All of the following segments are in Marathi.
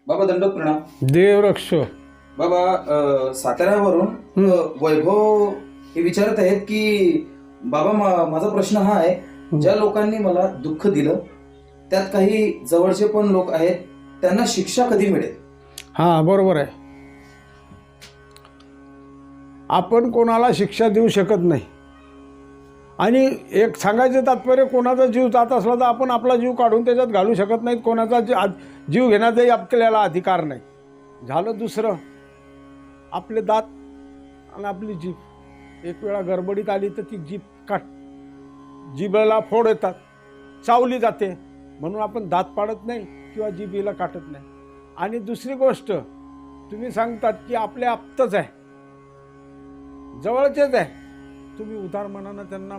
बाबा दंडक प्रणाम. देवरक्ष. बाबा साताऱ्यावरून वैभव हे विचारत आहेत की बाबा माझा प्रश्न हा आहे, ज्या लोकांनी मला दुःख दिलं त्यात काही जवळचे पण लोक आहेत, त्यांना शिक्षा कधी मिळेल? हां, बरोबर आहे. आपण कोणाला शिक्षा देऊ शकत नाही. आणि एक सांगायचं तात्पर्य, कोणाचा जीव जात असला तर आपण आपला जीव काढून त्याच्यात घालू शकत नाहीत. कोणाचा जीव घेण्याचाही आपल्याला अधिकार नाही. झालं दुसरं, आपले दात आणि आपली जीभ. एक वेळा गडबडीत आली तर ती जीभ जिभेला फोड येतात, चावली जाते. म्हणून आपण दात पाडत नाही किंवा जिभेला काटत नाही. आणि दुसरी गोष्ट, तुम्ही सांगतात की आपले आप्तच आहे, जवळचेच आहे, तुम्ही उदार मनानं त्यांना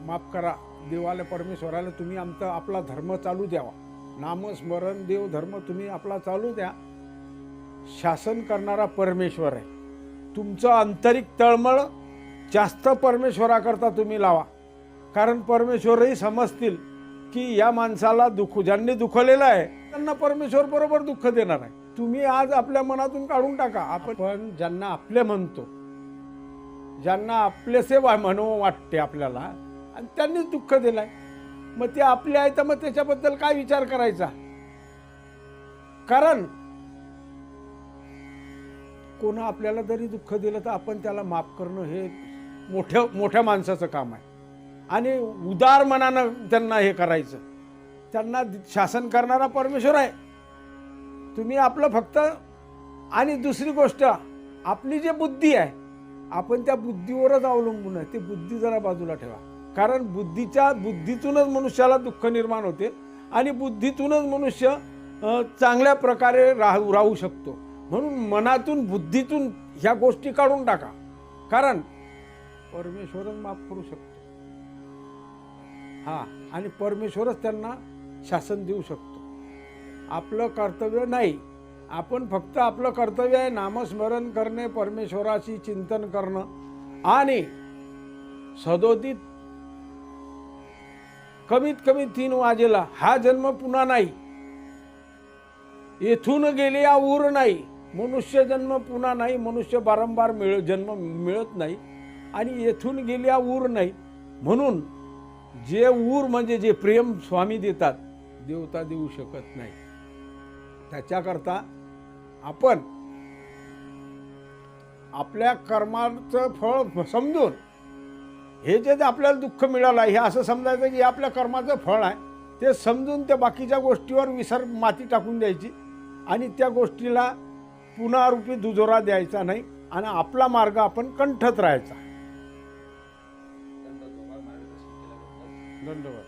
माफ करा. देवाला, परमेश्वराला तुम्ही आपला धर्म चालू द्यावा. नामस्मरण, देव धर्म तुम्ही आपला चालू द्या. शासन करणारा परमेश्वर आहे. तुमचं आंतरिक तळमळ जास्त परमेश्वराकरता तुम्ही लावा. कारण परमेश्वरही समजतील की या माणसाला ज्यांनी दुखवलेलं आहे त्यांना परमेश्वर बरोबर दुःख देणार आहे. तुम्ही आज आपल्या मनातून काढून टाका. आपण ज्यांना आपले म्हणतो, ज्यांना आपलेसे म्हणू वाटते आपल्याला, आणि त्यांनीच दुःख दिलंय, मग ते आपले आहे तर मग त्याच्याबद्दल काय विचार करायचा? कारण कोण आपल्याला जरी दुःख दिलं तर आपण त्याला माफ करणं हे मोठ्या माणसाचं काम आहे. आणि उदार मनानं त्यांना हे करायचं. त्यांना शासन करणारा परमेश्वर आहे. तुम्ही आपलं फक्त, आणि दुसरी गोष्ट, आपली जी बुद्धी आहे, आपण त्या बुद्धीवरच अवलंबून आहे. ते बुद्धी जरा बाजूला ठेवा. कारण बुद्धीतूनच मनुष्याला दुःख निर्माण होते आणि बुद्धीतूनच मनुष्य चांगल्या प्रकारे राहू शकतो. म्हणून मनातून, बुद्धीतून ह्या गोष्टी काढून टाका. कारण परमेश्वरच माफ करू शकतो. हां, आणि परमेश्वरच त्यांना शासन देऊ शकतो. आपलं कर्तव्य नाही. आपण फक्त, आपलं कर्तव्य आहे नामस्मरण करणे, परमेश्वराशी चिंतन करणं, आणि सदोदित कमीत कमी 3 वाजेला हा जन्म पुन्हा नाही, येथून गेले या ऊर नाही. मनुष्य जन्म पुन्हा नाही. मनुष्य वारंवार जन्म मिळत नाही, आणि येथून गेले या ऊर नाही. म्हणून जे ऊर म्हणजे जे प्रेम स्वामी देतात, देवता देऊ शकत नाही. त्याच्याकरता आपण आपल्या कर्माचं फळ समजून, हे जे आपल्याला दुःख मिळालं आहे हे असं समजायचं की आपल्या कर्माचं फळ आहे, ते समजून त्या बाकीच्या गोष्टीवर माती टाकून द्यायची, आणि त्या गोष्टीला पुनरावृत्ती दुजोरा द्यायचा नाही, आणि आपला मार्ग आपण कंठत राहायचा. धन्यवाद.